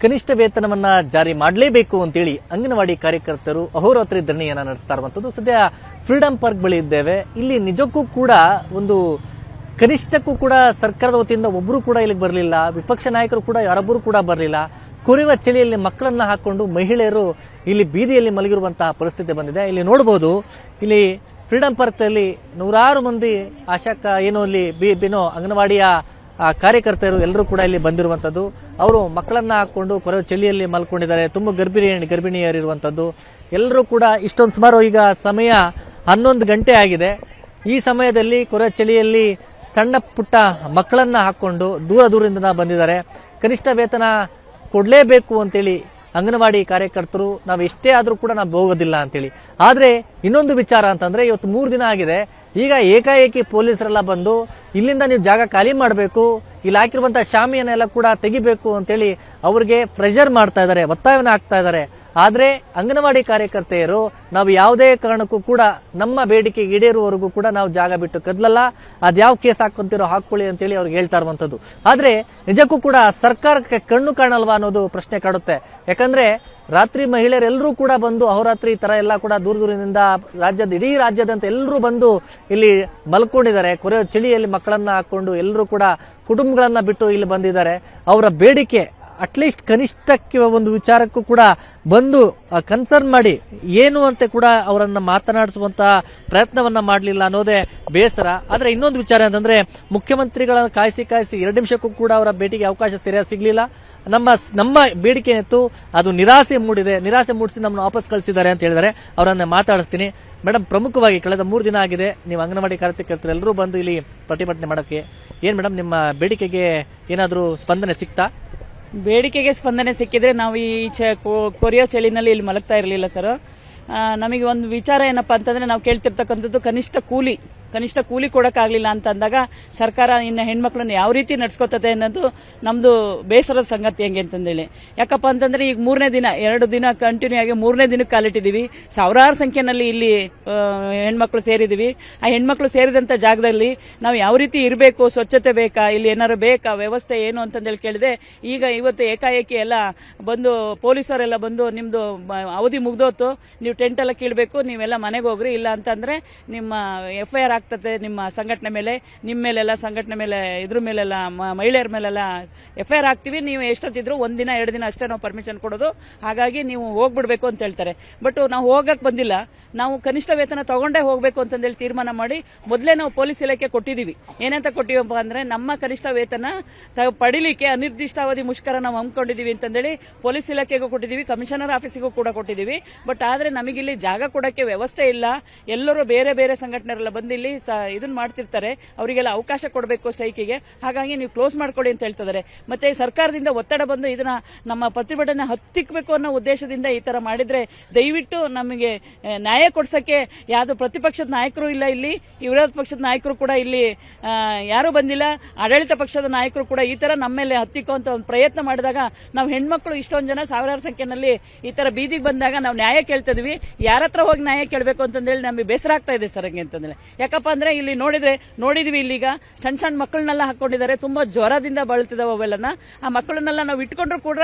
ಕನಿಷ್ಠ ವೇತನವನ್ನ ಜಾರಿ ಮಾಡಲೇಬೇಕು ಅಂತೇಳಿ ಅಂಗನವಾಡಿ ಕಾರ್ಯಕರ್ತರು ಅಹೋರಾತ್ರಿ ಧರಣಿಯನ್ನ ನಡೆಸ್ತಾ ಇರುವಂತದ್ದು. ಸದ್ಯ ಫ್ರೀಡಂ ಪಾರ್ಕ್ ಬಳಿ ಇದ್ದೇವೆ. ಇಲ್ಲಿ ನಿಜಕ್ಕೂ ಕೂಡ ಒಂದು ಕನಿಷ್ಠಕ್ಕೂ ಕೂಡ ಸರ್ಕಾರದ ವತಿಯಿಂದ ಒಬ್ಬರು ಕೂಡ ಇಲ್ಲಿಗೆ ಬರಲಿಲ್ಲ, ವಿಪಕ್ಷ ನಾಯಕರು ಕೂಡ ಯಾರೊಬ್ಬರು ಕೂಡ ಬರಲಿಲ್ಲ. ಕುರಿಯುವ ಚಳಿಯಲ್ಲಿ ಮಕ್ಕಳನ್ನ ಹಾಕೊಂಡು ಮಹಿಳೆಯರು ಇಲ್ಲಿ ಬೀದಿಯಲ್ಲಿ ಮಲಗಿರುವಂತಹ ಪರಿಸ್ಥಿತಿ ಬಂದಿದೆ. ಇಲ್ಲಿ ನೋಡಬಹುದು, ಇಲ್ಲಿ ಫ್ರೀಡಂ ಪಾರ್ಕ್ ಅಲ್ಲಿ ನೂರಾರು ಮಂದಿ ಅಂಗನವಾಡಿಯ ಕಾರ್ಯಕರ್ತರು ಎಲ್ಲರೂ ಕೂಡ ಇಲ್ಲಿ ಬಂದಿರುವಂತದ್ದು. ಅವರು ಮಕ್ಕಳನ್ನ ಹಾಕೊಂಡು ಕೊರೆಯುವ ಚಳಿಯಲ್ಲಿ ಮಲ್ಕೊಂಡಿದ್ದಾರೆ. ತುಂಬಾ ಗರ್ಭಿಣಿಯರಿರುವಂತದ್ದು ಎಲ್ಲರೂ ಕೂಡ ಇಷ್ಟೊಂದು ಸುಮಾರು ಈಗ ಸಮಯ 11 ಗಂಟೆ ಆಗಿದೆ. ಈ ಸಮಯದಲ್ಲಿ ಕೊರೆಯುವ ಚಳಿಯಲ್ಲಿ ಸಣ್ಣ ಪುಟ್ಟ ಮಕ್ಕಳನ್ನ ಹಾಕೊಂಡು ದೂರದಿಂದ ಬಂದಿದ್ದಾರೆ. ಕನಿಷ್ಠ ವೇತನ ಕೊಡಲೇಬೇಕು ಅಂತೇಳಿ ಅಂಗನವಾಡಿ ಕಾರ್ಯಕರ್ತರು ನಾವು ಎಷ್ಟೇ ಆದ್ರೂ ಕೂಡ ನಾವು ಹೋಗೋದಿಲ್ಲ ಅಂತೇಳಿ. ಆದ್ರೆ ಇನ್ನೊಂದು ವಿಚಾರ ಅಂತಂದ್ರೆ ಇವತ್ತು 3 ದಿನ ಆಗಿದೆ. ಈಗ ಏಕಾಏಕಿ ಪೊಲೀಸರೆಲ್ಲ ಬಂದು ಇಲ್ಲಿಂದ ನೀವು ಜಾಗ ಖಾಲಿ ಮಾಡಬೇಕು, ಇಲ್ಲಿ ಹಾಕಿರುವಂತಹ ಶಾಮಿಯನ್ನೆಲ್ಲ ಕೂಡ ತೆಗಿಬೇಕು ಅಂತೇಳಿ ಅವ್ರಿಗೆ ಪ್ರೆಷರ್ ಮಾಡ್ತಾ ಇದ್ದಾರೆ, ಒತ್ತಾಯವನ್ನ ಹಾಕ್ತಾ ಇದ್ದಾರೆ. ಆದ್ರೆ ಅಂಗನವಾಡಿ ಕಾರ್ಯಕರ್ತೆಯರು ನಾವು ಯಾವುದೇ ಕಾರಣಕ್ಕೂ ಕೂಡ ನಮ್ಮ ಬೇಡಿಕೆ ಈಡೇರುವವರೆಗೂ ಕೂಡ ನಾವು ಜಾಗ ಬಿಟ್ಟು ಕದಲಲ್ಲ, ಅದ್ಯಾವ ಕೇಸ್ ಹಾಕೊಂತಿರೋ ಹಾಕೊಳ್ಳಿ ಅಂತೇಳಿ ಅವ್ರಿಗೆ ಹೇಳ್ತಾ ಇರುವಂತದ್ದು. ಆದ್ರೆ ನಿಜಕ್ಕೂ ಕೂಡ ಸರ್ಕಾರಕ್ಕೆ ಕಣ್ಣು ಕಾಣಲ್ವಾ ಅನ್ನೋದು ಪ್ರಶ್ನೆ ಕಾಡುತ್ತೆ. ಯಾಕಂದ್ರೆ ರಾತ್ರಿ ಮಹಿಳೆಯರೆಲ್ಲರೂ ಕೂಡ ಬಂದು ಅಹೋರಾತ್ರಿ ಈ ತರ ಎಲ್ಲ ಕೂಡ ದೂರದಿಂದ ಇಡೀ ರಾಜ್ಯದಂತ ಎಲ್ಲರೂ ಬಂದು ಇಲ್ಲಿ ಮಲ್ಕೊಂಡಿದ್ದಾರೆ. ಕೊರೆಯೋ ಚಳಿಯಲ್ಲಿ ಮಕ್ಕಳನ್ನ ಹಾಕೊಂಡು ಎಲ್ಲರೂ ಕೂಡ ಕುಟುಂಬಗಳನ್ನ ಬಿಟ್ಟು ಇಲ್ಲಿ ಬಂದಿದ್ದಾರೆ. ಅವರ ಬೇಡಿಕೆ ಅಟ್ಲೀಸ್ಟ್ ಕನಿಷ್ಠಕ್ಕೆ ಒಂದು ವಿಚಾರಕ್ಕೂ ಕೂಡ ಬಂದು ಕನ್ಸರ್ನ್ ಮಾಡಿ ಏನು ಅಂತ ಕೂಡ ಅವರನ್ನ ಮಾತನಾಡಿಸುವಂತಹ ಪ್ರಯತ್ನವನ್ನ ಮಾಡಲಿಲ್ಲ ಅನ್ನೋದೇ ಬೇಸರ. ಆದ್ರೆ ಇನ್ನೊಂದು ವಿಚಾರ ಅಂತಂದ್ರೆ ಮುಖ್ಯಮಂತ್ರಿಗಳನ್ನ ಕಾಯಿಸಿ 2 ನಿಮಿಷಕ್ಕೂ ಕೂಡ ಅವರ ಭೇಟಿಗೆ ಅವಕಾಶ ಸರಿಯಾಗಿ ಸಿಗ್ಲಿಲ್ಲ. ನಮ್ಮ ಬೇಡಿಕೆ ಏನಿತ್ತು ಅದು ನಿರಾಸೆ ಮೂಡಿಸಿ ನಮ್ಮನ್ನು ವಾಪಸ್ ಕಳಿಸಿದ್ದಾರೆ ಅಂತ ಹೇಳಿದರೆ ಅವರನ್ನ ಮಾತಾಡಿಸ್ತೀನಿ. ಮೇಡಮ್, ಪ್ರಮುಖವಾಗಿ ಕಳೆದ 3 ದಿನ ಆಗಿದೆ ನೀವು ಅಂಗನವಾಡಿ ಕಾರ್ಯಕರ್ತರು ಎಲ್ಲರೂ ಬಂದು ಇಲ್ಲಿ ಪ್ರತಿಭಟನೆ ಮಾಡೋಕ್ಕೆ. ಏನ್ ಮೇಡಮ್, ನಿಮ್ಮ ಬೇಡಿಕೆಗೆ ಏನಾದರೂ ಸ್ಪಂದನೆ ಸಿಕ್ತಾ? ಬೇಡಿಕೆಗೆ ಸ್ಪಂದನೆ ಸಿಕ್ಕಿದ್ರೆ ನಾವು ಈ ಕೊರಿಯೋ ಚಳಿನಲ್ಲಿ ಇಲ್ಲಿ ಮಲಗ್ತಾ ಇರಲಿಲ್ಲ ಸರ್. ನಮಗೆ ಒಂದು ವಿಚಾರ ಏನಪ್ಪಾ ಅಂತಂದ್ರೆ ನಾವು ಕೇಳ್ತಿರ್ತಕ್ಕಂಥದ್ದು ಕನಿಷ್ಠ ಕೂಲಿ ಕೊಡಕ್ಕಾಗ್ಲಿಲ್ಲ ಅಂತ ಅಂದಾಗ ಸರ್ಕಾರ ಇನ್ನು ಹೆಣ್ಮಕ್ಳನ್ನ ಯಾವ ರೀತಿ ನಡ್ಸ್ಕೊತದೆ ಅನ್ನೋದು ನಮ್ದು ಬೇಸರದ ಸಂಗತಿ ಹೆಂಗೆ ಅಂತಂದೇಳಿ. ಯಾಕಪ್ಪ ಅಂತಂದ್ರೆ ಈಗ 3ನೇ ದಿನ 2 ದಿನ ಕಂಟಿನ್ಯೂ ಆಗಿ 3ನೇ ದಿನಕ್ಕೆ ಕಾಲಿಟ್ಟಿದೀವಿ. ಸಾವಿರಾರು ಸಂಖ್ಯೆನಲ್ಲಿ ಇಲ್ಲಿ ಹೆಣ್ಮಕ್ಳು ಸೇರಿದೀವಿ. ಆ ಹೆಣ್ಮಕ್ಳು ಸೇರಿದಂತ ಜಾಗದಲ್ಲಿ ನಾವು ಯಾವ ರೀತಿ ಇರಬೇಕು, ಸ್ವಚ್ಛತೆ ಬೇಕಾ, ಇಲ್ಲಿ ಏನಾದ್ರು ಬೇಕಾ, ವ್ಯವಸ್ಥೆ ಏನು ಅಂತಂದೇಳಿ ಕೇಳಿದೆ. ಈಗ ಇವತ್ತು ಏಕಾಏಕಿ ಎಲ್ಲ ಬಂದು ಪೊಲೀಸರೆಲ್ಲ ಬಂದು ನಿಮ್ದು ಅವಧಿ ಮುಗ್ದೋತು, ನೀವು ಟೆಂಟ್ ಎಲ್ಲ ಕೀಳ್ಬೇಕು, ನೀವೆಲ್ಲ ಮನೆಗೆ ಹೋಗ್ರಿ, ಇಲ್ಲ ಅಂತಂದ್ರೆ ನಿಮ್ಮ FIR ಆಗ್ತದೆ ನಿಮ್ಮ ಸಂಘಟನೆ ಮೇಲೆ, ನಿಮ್ಮ ಮೇಲೆಲ್ಲ ಸಂಘಟನೆ ಮೇಲೆ, ಇದ್ರ ಮೇಲೆಲ್ಲ ಮಹಿಳೆಯರ ಮೇಲೆಲ್ಲ FIR ಆಗ್ತೀವಿ. ನೀವು ಎಷ್ಟೊತ್ತಿದ್ರು 1 ದಿನ 2 ದಿನ ಅಷ್ಟೇ ನಾವು ಪರ್ಮಿಷನ್ ಕೊಡೋದು, ಹಾಗಾಗಿ ನೀವು ಹೋಗ್ಬಿಡ್ಬೇಕು ಅಂತ ಹೇಳ್ತಾರೆ. ಬಟ್ ನಾವು ಹೋಗಕ್ ಬಂದಿಲ್ಲ, ನಾವು ಕನಿಷ್ಠ ವೇತನ ತಗೊಂಡೇ ಹೋಗ್ಬೇಕು ಅಂತಂದೇಳಿ ತೀರ್ಮಾನ ಮಾಡಿ ಮೊದಲೇ ನಾವು ಪೊಲೀಸ್ ಇಲಾಖೆ ಕೊಟ್ಟಿದೀವಿ. ಏನಂತ ಕೊಟ್ಟಿವಪ್ಪ ಅಂದ್ರೆ ನಮ್ಮ ಕನಿಷ್ಠ ವೇತನ ಪಡಿಲಿಕ್ಕೆ ಅನಿರ್ದಿಷ್ಟಾವಧಿ ಮುಷ್ಕರ ನಾವು ಹಮ್ಮಿಕೊಂಡಿದೀವಿ ಅಂತಂದೇಳಿ ಪೊಲೀಸ್ ಇಲಾಖೆಗೂ ಕೊಟ್ಟಿದೀವಿ, ಕಮಿಷನರ್ ಆಫೀಸಿಗೂ ಕೂಡ ಕೊಟ್ಟಿದೀವಿ. ಬಟ್ ಆದ್ರೆ ನಮಗಿಲ್ಲಿ ಜಾಗ ಕೊಡಕ್ಕೆ ವ್ಯವಸ್ಥೆ ಇಲ್ಲ. ಎಲ್ಲರೂ ಬೇರೆ ಬೇರೆ ಸಂಘಟನೆರೆಲ್ಲ ಬಂದು ಇಲ್ಲಿ ಇದನ್ನ ಮಾಡ್ತಿರ್ತಾರೆ, ಅವರಿಗೆಲ್ಲ ಅವಕಾಶ ಕೊಡಬೇಕು ಸ್ಟ್ರೈಕಿಗೆ, ಹಾಗಾಗಿ ನೀವು ಕ್ಲೋಸ್ ಮಾಡ್ಕೊಳ್ಳಿ ಅಂತ ಹೇಳ್ತಿದ್ದಾರೆ. ಮತ್ತೆ ಸರ್ಕಾರದಿಂದ ಒತ್ತಡ ಬಂದು ಇದನ್ನ ನಮ್ಮ ಪ್ರತಿಭಟನೆ ಹತ್ತಿಕ್ಕಬೇಕು ಅನ್ನೋ ಉದ್ದೇಶದಿಂದ ಈ ತರ ಮಾಡಿದ್ರೆ ದಯವಿಟ್ಟು ನಮಗೆ ನ್ಯಾಯ ಕೊಡ್ಸಕ್ಕೆ ಯಾವ್ದು ಪ್ರತಿಪಕ್ಷದ ನಾಯಕರು ಇಲ್ಲ, ಇಲ್ಲಿ ವಿರೋಧ ಪಕ್ಷದ ನಾಯಕರು ಕೂಡ ಇಲ್ಲಿ ಯಾರು ಬಂದಿಲ್ಲ. ಆಡಳಿತ ಪಕ್ಷದ ನಾಯಕರು ಕೂಡ ಈ ತರ ನಮ್ಮ ಮೇಲೆ ಹತ್ತಿಕ್ಕುವಂತ ಒಂದು ಪ್ರಯತ್ನ ಮಾಡಿದಾಗ ನಾವು ಹೆಣ್ಮಕ್ಳು ಇಷ್ಟೊಂದು ಜನ ಸಾವಿರಾರು ಸಂಖ್ಯೆನಲ್ಲಿ ಈ ತರ ಬೀದಿಗೆ ಬಂದಾಗ ನಾವು ನ್ಯಾಯ ಕೇಳ್ತಿದ್ವಿ. ಯಾರ ಹತ್ರ ಹೋಗಿ ನ್ಯಾಯ ಕೇಳಬೇಕು ಅಂತಂದೇಳಿ ನಮಗೆ ಬೇಸರ ಆಗ್ತಾ ಇದೆ ಸರ್. ಹಂಗೆ ಅಂತಂದ್ರೆ ಯಾಕಪ್ಪ ಅಂದ್ರೆ ಇಲ್ಲಿ ನೋಡಿದ್ವಿ ಇಲ್ಲಿಗ ಸಣ್ಣ ಮಕ್ಕಳನ್ನೆಲ್ಲ ಹಾಕೊಂಡಿದ್ದಾರೆ, ತುಂಬಾ ಜ್ವರದಿಂದ ಬಳಲ್ತಿದಾವೆ ಅವೆಲ್ಲನ. ಆ ಮಕ್ಕಳನ್ನೆಲ್ಲ ನಾವು ಇಟ್ಕೊಂಡ್ರು ಕೂಡ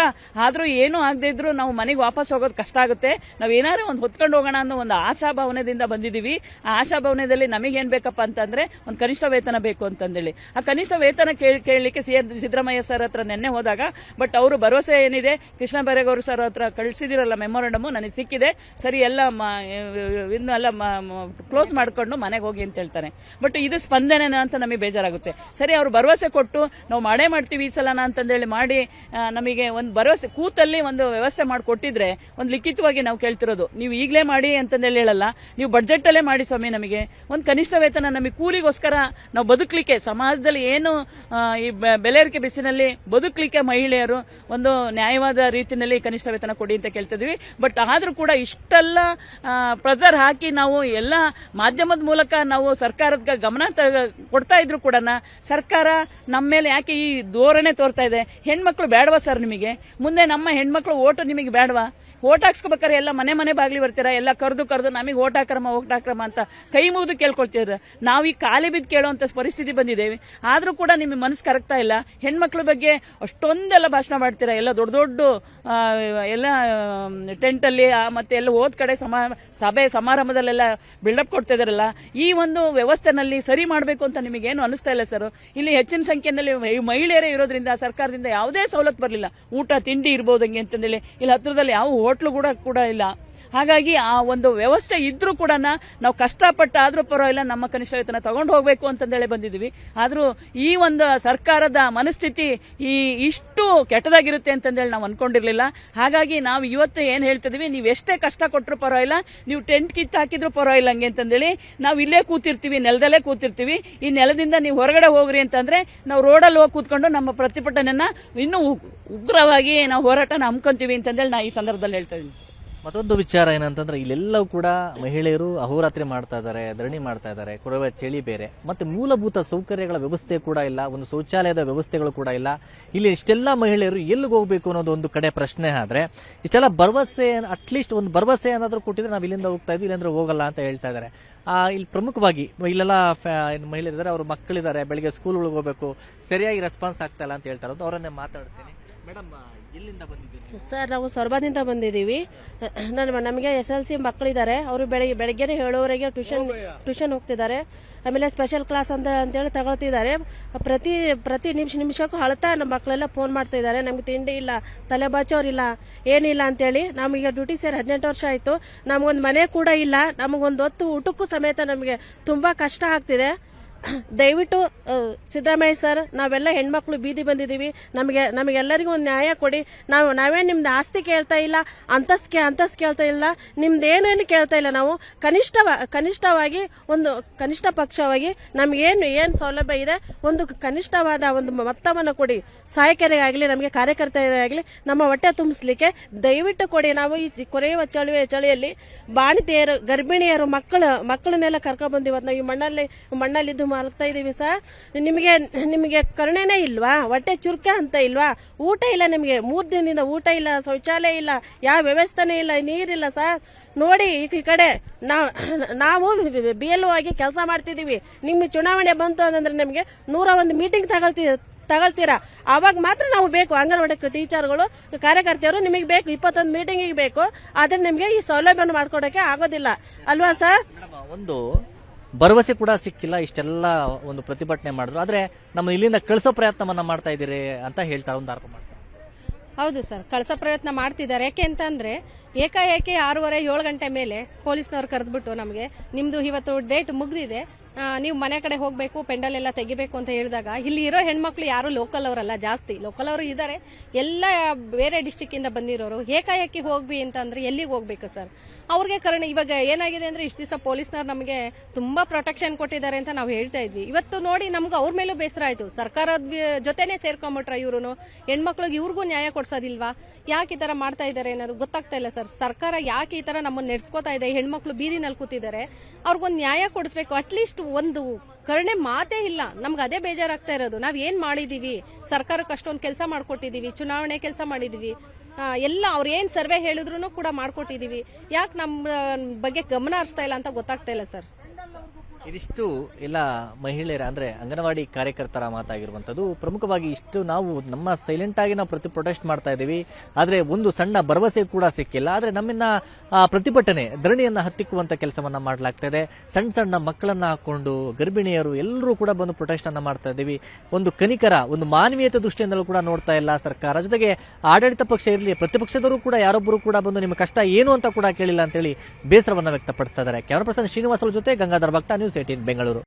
ಆದ್ರೂ ಏನು ಆಗದೆ ಇದ್ರು ನಾವು ಮನೆಗೆ ವಾಪಸ್ ಹೋಗೋದು ಕಷ್ಟ ಆಗುತ್ತೆ. ನಾವ್ ಏನಾದ್ರು ಒಂದು ಹೊತ್ಕೊಂಡು ಹೋಗೋಣ ಅನ್ನೋ ಒಂದು ಆಶಾಭಾವನೆದಿಂದ ಬಂದಿದೀವಿ. ಆ ಆಶಾಭಾವನೆಯಲ್ಲಿ ನಮಗೇನ್ ಬೇಕಪ್ಪ ಅಂತಂದ್ರೆ ಒಂದು ಕನಿಷ್ಠ ವೇತನ ಬೇಕು ಅಂತಂದೇಳಿ ಆ ಕನಿಷ್ಠ ವೇತನ ಕೇಳಲಿಕ್ಕೆ ಸಿದ್ದರಾಮಯ್ಯ ಸರ್ ಹತ್ರ ನೆನ್ನೆ ಹೋದಾಗ, ಬಟ್ ಅವರು ಭರವಸೆ ಏನಿದೆ ಕೃಷ್ಣ ಬೈರೇಗೌಡ ಸರ್ ಹತ್ರ ಕಳಿಸಿದಿರಲ್ಲ ಮೆಮೊರಂಡಮ್, ನನಗೆ ಸಿಕ್ಕಿದೆ, ಸರಿ ಎಲ್ಲ ಇನ್ನೆಲ್ಲ ಕ್ಲೋಸ್ ಮಾಡ್ಕೊಂಡು ಮನೆಗೆ ಹೋಗಿ ಅಂತ ಹೇಳ್ತಾರೆ. ಬಟ್ ಇದು ಸ್ಪಂದನೆ ಅಂತ ನಮಗೆ ಬೇಜಾರಾಗುತ್ತೆ. ಸರಿ, ಅವ್ರು ಭರವಸೆ ಕೊಟ್ಟು ನಾವು ಮಾಡ್ತೀವಿ ಈ ಸಲನ ಅಂತಂದೇಳಿ ಮಾಡಿ ನಮಗೆ ಒಂದು ಭರವಸೆ ಕೂತಲ್ಲಿ ಒಂದು ವ್ಯವಸ್ಥೆ ಮಾಡಿಕೊಟ್ಟಿದ್ರೆ ಒಂದು ಲಿಖಿತವಾಗಿ ನಾವು ಕೇಳ್ತಿರೋದು, ನೀವು ಈಗಲೇ ಮಾಡಿ ಅಂತಂದೇಳಿ ಹೇಳಲ್ಲ, ನೀವು ಬಡ್ಜೆಟ್ ಅಲ್ಲೇ ಮಾಡಿ ಸ್ವಾಮಿ. ನಮಗೆ ಒಂದು ಕನಿಷ್ಠ ವೇತನ, ನಮಗೆ ಕೂಲಿಗೋಸ್ಕರ ನಾವು ಬದುಕಲಿಕ್ಕೆ ಸಮಾಜದಲ್ಲಿ ಏನು ಈ ಬೆಲೆರಿಕೆ ಬಿಸಿನಲ್ಲಿ ಬದುಕಲಿಕ್ಕೆ ಮಹಿಳೆಯರು ಒಂದು ನ್ಯಾಯವಾದ ರೀತಿಯಲ್ಲಿ ಕನಿಷ್ಠ ವೇತನ ಕೊಡಿ ಅಂತ ಕೇಳ್ತಿದ್ವಿ. ಬಟ್ ಆದ್ರೂ ಕೂಡ ಇಷ್ಟೆಲ್ಲ ಪ್ರೆಸರ್ ಹಾಕಿ ನಾವು ಎಲ್ಲ ಮಾಧ್ಯಮದ ಮೂಲಕ ನಾವು ನಾವು ಸರ್ಕಾರದ ಗಮನ ಕೊಡ್ತಾ ಇದ್ರು ಕೂಡ ಸರ್ಕಾರ ನಮ್ಮ ಮೇಲೆ ಯಾಕೆ ಈ ಧೋರಣೆ ತೋರ್ತಾ ಇದೆ? ಹೆಣ್ಮಕ್ಳು ಬೇಡವಾ ಸರ್ ನಿಮಗೆ? ಮುಂದೆ ನಮ್ಮ ಹೆಣ್ಮಕ್ಳು ಓಟು ನಿಮಗೆ ಬೇಡವಾ? ಓಟ್ ಹಾಕ್ಸ್ಕೋಬೇಕಾರೆ ಎಲ್ಲ ಮನೆ ಬಾಗ್ಲಿ ಬರ್ತೀರಾ, ಎಲ್ಲ ಕರೆದು ನಮಗೆ ಓಟ್ ಹಾಕ್ರಮ ಅಂತ ಕೈ ಮುಗಿದು ಕೇಳ್ಕೊಳ್ತಿದ್ರ. ನಾವು ಈ ಕಾಲಿ ಬಿದ್ದು ಕೇಳುವಂತ ಪರಿಸ್ಥಿತಿ ಬಂದಿದ್ದೇವೆ. ಆದ್ರೂ ಕೂಡ ನಿಮಗೆ ಮನಸ್ಸು ಕರಗ್ತಾ ಇಲ್ಲ. ಹೆಣ್ಮಕ್ಳ ಬಗ್ಗೆ ಅಷ್ಟೊಂದೆಲ್ಲ ಭಾಷಣ ಮಾಡ್ತೀರಾ, ಎಲ್ಲ ದೊಡ್ಡ ಎಲ್ಲ ಟೆಂಟಲ್ಲಿ ಮತ್ತೆ ಎಲ್ಲ ಹೋದ ಕಡೆ ಸಭೆ ಸಮಾರಂಭದಲ್ಲೆಲ್ಲ ಬಿಲ್ಡಪ್ ಕೊಡ್ತಾ ಇದಾರಲ್ಲ. ಈ ಒಂದು ವ್ಯವಸ್ಥೆನಲ್ಲಿ ಸರಿ ಮಾಡಬೇಕು ಅಂತ ನಿಮಗೇನು ಅನಿಸ್ತಾ ಇಲ್ಲ ಸರ್? ಇಲ್ಲಿ ಹೆಚ್ಚಿನ ಸಂಖ್ಯೆಯಲ್ಲಿ ಮಹಿಳೆಯರೇ ಇರೋದ್ರಿಂದ ಸರ್ಕಾರದಿಂದ ಯಾವುದೇ ಸವಲತ್ತು ಬರಲಿಲ್ಲ. ಊಟ ತಿಂಡಿ ಇರ್ಬೋದು ಹಂಗೆ ಅಂತಂದೇಳಿ ಇಲ್ಲಿ ಹತ್ರದಲ್ಲಿ ಯಾವ ಹೋಟ್ಲು ಕೂಡ ಇಲ್ಲ. ಹಾಗಾಗಿ ಆ ಒಂದು ವ್ಯವಸ್ಥೆ ಇದ್ರೂ ಕೂಡ ನಾವು ಕಷ್ಟಪಟ್ಟು ಆದ್ರೂ ಪರವಾಗಿಲ್ಲ ನಮ್ಮ ಕನಿಷ್ಠ ವೇತನ ತಗೊಂಡು ಹೋಗ್ಬೇಕು ಅಂತಂದೇಳಿ ಬಂದಿದ್ದೀವಿ. ಆದ್ರೂ ಈ ಒಂದು ಸರ್ಕಾರದ ಮನಸ್ಥಿತಿ ಇಷ್ಟು ಕೆಟ್ಟದಾಗಿರುತ್ತೆ ಅಂತಂದೇಳಿ ನಾವು ಅನ್ಕೊಂಡಿರ್ಲಿಲ್ಲ. ಹಾಗಾಗಿ ನಾವು ಇವತ್ತು ಏನ್ ಹೇಳ್ತಿದೀವಿ, ನೀವು ಎಷ್ಟೇ ಕಷ್ಟ ಕೊಟ್ಟರು ಪರವಾಗಿಲ್ಲ, ನೀವು ಟೆಂಟ್ ಕಿತ್ತು ಹಾಕಿದ್ರು ಪರವಾಗಿಲ್ಲ ಹಂಗೆ ಅಂತಂದೇಳಿ ನಾವು ಇಲ್ಲೇ ಕೂತಿರ್ತೀವಿ, ನೆಲದಲ್ಲೇ ಕೂತಿರ್ತೀವಿ. ಈ ನೆಲದಿಂದ ನೀವು ಹೊರಗಡೆ ಹೋಗ್ರಿ ಅಂತಂದ್ರೆ ನಾವು ರೋಡಲ್ಲಿ ಹೋಗಿ ಕೂತ್ಕೊಂಡು ನಮ್ಮ ಪ್ರತಿಭಟನೆಯನ್ನ ಇನ್ನೂ ಉಗ್ರವಾಗಿ ನಾವು ಹೋರಾಟನ ಹಮ್ಕೊಂತೀವಿ ಅಂತಂದೇಳಿ ನಾ ಈ ಸಂದರ್ಭದಲ್ಲಿ ಹೇಳ್ತಾ ಇದ್ದೀನಿ. ಮತ್ತೊಂದು ವಿಚಾರ ಏನಂತಂದ್ರೆ ಇಲ್ಲೆಲ್ಲವೂ ಕೂಡ ಮಹಿಳೆಯರು ಅಹೋರಾತ್ರಿ ಮಾಡ್ತಾ ಇದ್ದಾರೆ, ಧರಣಿ ಮಾಡ್ತಾ ಇದ್ದಾರೆ, ಕೊಡುವ ಚಳಿ ಬೇರೆ, ಮತ್ತೆ ಮೂಲಭೂತ ಸೌಕರ್ಯಗಳ ವ್ಯವಸ್ಥೆ ಕೂಡ ಇಲ್ಲ, ಒಂದು ಶೌಚಾಲಯದ ವ್ಯವಸ್ಥೆಗಳು ಕೂಡ ಇಲ್ಲ. ಇಲ್ಲಿ ಇಷ್ಟೆಲ್ಲ ಮಹಿಳೆಯರು ಎಲ್ಲಿಗೆ ಹೋಗ್ಬೇಕು ಅನ್ನೋದು ಒಂದು ಕಡೆ ಪ್ರಶ್ನೆ. ಆದ್ರೆ ಇಷ್ಟೆಲ್ಲ ಭರವಸೆ, ಅಟ್ಲೀಸ್ಟ್ ಒಂದು ಭರವಸೆ ಏನಾದರೂ ಕೊಟ್ಟಿದ್ರೆ ನಾವು ಇಲ್ಲಿಂದ ಹೋಗ್ತಾ ಇದ್ವಿ, ಇಲ್ಲಾಂದ್ರೆ ಹೋಗಲ್ಲ ಅಂತ ಹೇಳ್ತಾ ಇದ್ದಾರೆ. ಇಲ್ಲಿ ಪ್ರಮುಖವಾಗಿ ಇಲ್ಲೆಲ್ಲ ಮಹಿಳೆಯರಿದ್ದಾರೆ, ಅವ್ರ ಮಕ್ಕಳಿದ್ದಾರೆ, ಬೆಳಿಗ್ಗೆ ಸ್ಕೂಲ್ಗಳಿಗೆ ಹೋಗ್ಬೇಕು, ಸರಿಯಾಗಿ ರೆಸ್ಪಾನ್ಸ್ ಆಗ್ತಾ ಇಲ್ಲ ಅಂತ ಹೇಳ್ತಾರೆ. ಅವರನ್ನೇ ಮಾತಾಡಿಸ್ತೀನಿ. ಮೇಡಮ್, ಎಲ್ಲಿಂದ ಬಂದಿದ್ದೀರಿ ಸರ್? ನಾವು ಸೊರಬದಿಂದ ಬಂದಿದ್ದೀವಿ. ನಮಗೆ SLC ಮಕ್ಕಳಿದ್ದಾರೆ. ಅವರು ಬೆಳಗ್ಗೆ 7 ಟ್ಯೂಷನ್ ಹೋಗ್ತಿದ್ದಾರೆ. ಆಮೇಲೆ ಸ್ಪೆಷಲ್ ಕ್ಲಾಸ್ ಅಂತೇಳಿ ತಗೊಳ್ತಿದ್ದಾರೆ. ಪ್ರತಿ ನಿಮಿಷಕ್ಕೂ ಅಳ್ತಾ ನಮ್ಮ ಮಕ್ಕಳೆಲ್ಲ ಫೋನ್ ಮಾಡ್ತಾ ಇದ್ದಾರೆ. ನಮ್ಗೆ ತಿಂಡಿ ಇಲ್ಲ, ತಲೆ ಬಾಚೋರಿಲ್ಲ, ಏನಿಲ್ಲ ಅಂತೇಳಿ. ನಮಗೀಗ ಡ್ಯೂಟಿ ಸೇರಿ 18 ವರ್ಷ ಆಯಿತು. ನಮಗೊಂದು ಮನೆ ಕೂಡ ಇಲ್ಲ. ನಮಗೊಂದು ಹೊತ್ತು ಊಟಕ್ಕೂ ಸಮೇತ ನಮಗೆ ತುಂಬ ಕಷ್ಟ ಆಗ್ತಿದೆ. ದಯವಿಟ್ಟು ಸಿದ್ದರಾಮಯ್ಯ ಸರ್, ನಾವೆಲ್ಲ ಹೆಣ್ಮಕ್ಳು ಬೀದಿ ಬಂದಿದ್ದೀವಿ. ನಮಗೆಲ್ಲರಿಗೂ ಒಂದು ನ್ಯಾಯ ಕೊಡಿ. ನಾವೇ ನಿಮ್ದು ಆಸ್ತಿ ಕೇಳ್ತಾ ಇಲ್ಲ, ಅಂತಸ್ತು ಕೇಳ್ತಾ ಇಲ್ಲ, ನಿಮ್ದೇನೇನು ಕೇಳ್ತಾ ಇಲ್ಲ. ನಾವು ಕನಿಷ್ಠವಾಗಿ ಒಂದು ಕನಿಷ್ಠ ಪಕ್ಷವಾಗಿ ನಮಗೇನು ಸೌಲಭ್ಯ ಇದೆ, ಒಂದು ಕನಿಷ್ಠವಾದ ಒಂದು ಮೊತ್ತವನ್ನು ಕೊಡಿ. ಸಹಾಯಕರಿಗಾಗಲಿ, ನಮಗೆ ಕಾರ್ಯಕರ್ತರಿಗಾಗಲಿ ನಮ್ಮ ಹೊಟ್ಟೆ ತುಂಬಿಸ್ಲಿಕ್ಕೆ ದಯವಿಟ್ಟು ಕೊಡಿ. ನಾವು ಈ ಕೊರೆಯುವ ಚಳಿಯಲ್ಲಿ ಬಾಣಿತೆಯರು, ಗರ್ಭಿಣಿಯರು, ಮಕ್ಕಳನ್ನೆಲ್ಲ ಕರ್ಕೊಂಡ್ಬಂದು ಇವತ್ತು ನಾವು ಈ ಮಣ್ಣಲ್ಲಿದ್ದು ಮಲಗ್ತಾ ಇದೀವಿ ಸರ್. ನಿಮಗೆ ಕರುಣೆನೇ ಇಲ್ವಾ? ಹೊಟ್ಟೆ ಚುರುಕ ಅಂತ ಇಲ್ವಾ? ಊಟ ಇಲ್ಲ ನಿಮಗೆ, 3 ದಿನದಿಂದ ಊಟ ಇಲ್ಲ, ಶೌಚಾಲಯ ಇಲ್ಲ, ಯಾವ ವ್ಯವಸ್ಥೆನೇ ಇಲ್ಲ, ನೀರಿಲ್ಲ ಸರ್. ನೋಡಿ ಈ ಕಡೆ ನಾವು BLO ಆಗಿ ಕೆಲಸ ಮಾಡ್ತಿದೀವಿ. ನಿಮ್ಗೆ ಚುನಾವಣೆ ಬಂತು ಅಂತಂದ್ರೆ ನಿಮಗೆ 101 ಮೀಟಿಂಗ್ ತಗೊಳ್ತೀರಾ, ಆವಾಗ ಮಾತ್ರ ನಾವು ಬೇಕು. ಅಂಗನವಾಡಿ ಟೀಚರ್ಗಳು, ಕಾರ್ಯಕರ್ತೆಯರು ನಿಮಗೆ ಬೇಕು, 21 ಮೀಟಿಂಗಿಗೆ ಬೇಕು. ಆದ್ರೆ ನಿಮಗೆ ಈ ಸೌಲಭ್ಯವನ್ನು ಮಾಡ್ಕೊಡಕ್ಕೆ ಆಗೋದಿಲ್ಲ ಅಲ್ವಾ ಸರ್? ಒಂದು ಭರವಸೆ ಕೂಡ ಸಿಕ್ಕಿಲ್ಲ. ಇಷ್ಟೆಲ್ಲ ಒಂದು ಪ್ರತಿಭಟನೆ ಮಾಡಿದ್ರು, ಆದ್ರೆ ನಮ್ಮ ಇಲ್ಲಿಂದ ಕಳಿಸೋ ಪ್ರಯತ್ನವನ್ನ ಮಾಡ್ತಾ ಇದ್ದೀರಿ ಅಂತ ಹೇಳ್ತಾರೆ. ಒಂದು ಆರೋಪ ಮಾಡ್ತಾರೆ. ಹೌದು ಸರ್, ಕಳ್ಸೋ ಪ್ರಯತ್ನ ಮಾಡ್ತಿದ್ದಾರೆ. ಯಾಕೆ ಅಂತಂದ್ರೆ ಏಕಾಏಕಿ 6:30-7 ಗಂಟೆ ಮೇಲೆ ಪೊಲೀಸ್ನವ್ರು ಕರೆದ್ಬಿಟ್ಟು ನಮಗೆ ನಿಮ್ದು ಇವತ್ತು ಡೇಟ್ ಮುಗ್ದಿದೆ, ನೀವು ಮನೆ ಕಡೆ ಹೋಗ್ಬೇಕು, ಪೆಂಡಲ್ ಎಲ್ಲ ತೆಗಿಬೇಕು ಅಂತ ಹೇಳಿದಾಗ, ಇಲ್ಲಿ ಇರೋ ಹೆಣ್ಮಕ್ಳು ಯಾರು ಲೋಕಲ್ ಅವರಲ್ಲ, ಜಾಸ್ತಿ ಲೋಕಲ್ ಅವರು ಇದ್ದಾರೆ, ಎಲ್ಲ ಬೇರೆ ಡಿಸ್ಟಿಕ್ ಇಂದ ಬಂದಿರೋರು. ಏಕಾಏಕಿ ಹೋಗ್ವಿ ಅಂತಂದ್ರೆ ಎಲ್ಲಿಗೆ ಹೋಗ್ಬೇಕು ಸರ್? ಅವ್ರಿಗೆ ಇವಾಗ ಏನಾಗಿದೆ ಅಂದ್ರೆ ಇಷ್ಟು ದಿವಸ ಪೊಲೀಸ್ನವ್ರು ನಮಗೆ ತುಂಬಾ ಪ್ರೊಟೆಕ್ಷನ್ ಕೊಟ್ಟಿದ್ದಾರೆ ಅಂತ ನಾವು ಹೇಳ್ತಾ ಇದ್ವಿ. ಇವತ್ತು ನೋಡಿ ನಮ್ಗೆ ಅವ್ರ ಮೇಲೂ ಬೇಸರ ಆಯ್ತು. ಸರ್ಕಾರದ ಜೊತೆನೆ ಸೇರ್ಕೊಂಡ್ಬಿಟ್ರ ಇವ್ರು. ಹೆಣ್ಮಕ್ಳಿಗೆ ಇವ್ರಿಗೂ ನ್ಯಾಯ ಕೊಡ್ಸೋದಿಲ್ವಾ? ಯಾಕೆ ಈ ತರ ಮಾಡ್ತಾ ಇದ್ದಾರೆ ಅನ್ನೋದು ಗೊತ್ತಾಗ್ತಾ ಇಲ್ಲ ಸರ್. ಸರ್ಕಾರ ಯಾಕೆ ಈ ತರ ನಮ್ಮನ್ನ ನಡೆಸ್ಕೋತಾ ಇದೆ? ಹೆಣ್ಮಕ್ಳು ಬೀದಿನಲ್ಲಿ ಕೂತಿದ್ದಾರೆ, ಅವ್ರಿಗೊಂದು ನ್ಯಾಯ ಕೊಡಿಸ್ಬೇಕು. ಅಟ್ಲೀಸ್ಟ್ ಒಂದು ಕರುಣೆ ಮಾತೇ ಇಲ್ಲ. ನಮ್ಗೆ ಅದೇ ಬೇಜಾರಾಗ್ತಾ ಇರೋದು. ನಾವ್ ಏನ್ ಮಾಡಿದೀವಿ? ಸರ್ಕಾರಕ್ಕೆ ಅಷ್ಟೊಂದು ಕೆಲಸ ಮಾಡ್ಕೊಟ್ಟಿದೀವಿ, ಚುನಾವಣೆ ಕೆಲಸ ಮಾಡಿದೀವಿ, ಎಲ್ಲ ಅವ್ರು ಏನ್ ಸರ್ವೆ ಹೇಳಿದ್ರು ಕೂಡ ಮಾಡ್ಕೊಟ್ಟಿದೀವಿ. ಯಾಕೆ ನಮ್ಮ ಬಗ್ಗೆ ಗಮನ ಹರಿಸ್ತಾ ಇಲ್ಲ ಅಂತ ಗೊತ್ತಾಗ್ತಾ ಇಲ್ಲ ಸರ್. ಇದಿಷ್ಟು ಎಲ್ಲ ಮಹಿಳೆಯರ ಅಂದ್ರೆ ಅಂಗನವಾಡಿ ಕಾರ್ಯಕರ್ತರ ಮಾತಾಗಿರುವಂತದ್ದು. ಪ್ರಮುಖವಾಗಿ ಇಷ್ಟು ನಾವು ನಮ್ಮ ಸೈಲೆಂಟ್ ಆಗಿ ನಾವು ಪ್ರೊಟೆಸ್ಟ್ ಮಾಡ್ತಾ ಇದ್ದೀವಿ, ಆದ್ರೆ ಒಂದು ಸಣ್ಣ ಭರವಸೆ ಕೂಡ ಸಿಕ್ಕಿಲ್ಲ. ಆದ್ರೆ ನಮ್ಮನ್ನ ಪ್ರತಿಭಟನೆ ಧರಣಿಯನ್ನ ಹತ್ತಿಕ್ಕುವಂತ ಕೆಲಸವನ್ನ ಮಾಡಲಾಗ್ತಾ ಇದೆ. ಸಣ್ಣ ಮಕ್ಕಳನ್ನ ಹಾಕೊಂಡು ಗರ್ಭಿಣಿಯರು ಎಲ್ಲರೂ ಕೂಡ ಬಂದು ಪ್ರೊಟೆಸ್ಟ್ ಅನ್ನ ಮಾಡ್ತಾ ಇದ್ದೀವಿ. ಒಂದು ಕನಿಕರ, ಒಂದು ಮಾನವೀಯತೆ ದೃಷ್ಟಿಯಿಂದಲೂ ಕೂಡ ನೋಡ್ತಾ ಇಲ್ಲ ಸರ್ಕಾರ. ಜೊತೆಗೆ ಆಡಳಿತ ಪಕ್ಷ ಇರಲಿ, ಪ್ರತಿಪಕ್ಷದವರು ಕೂಡ ಯಾರೊಬ್ಬರು ಕೂಡ ಬಂದು ನಿಮ್ಮ ಕಷ್ಟ ಏನು ಅಂತ ಕೂಡ ಕೇಳಿಲ್ಲ ಅಂತೇಳಿ ಬೇಸರವನ್ನ ವ್ಯಕ್ತಪಡಿಸ್ತಾ ಇದ್ದಾರೆ. ಕ್ಯಾಮರಾ ಪರ್ಸನ್ ಶ್ರೀನಿವಾಸ್ ಜೊತೆ ಗಂಗಾಧರ್ ಭಕ್ತ, ನ್ಯೂಸ್ 18 ಬೆಂಗಳೂರು.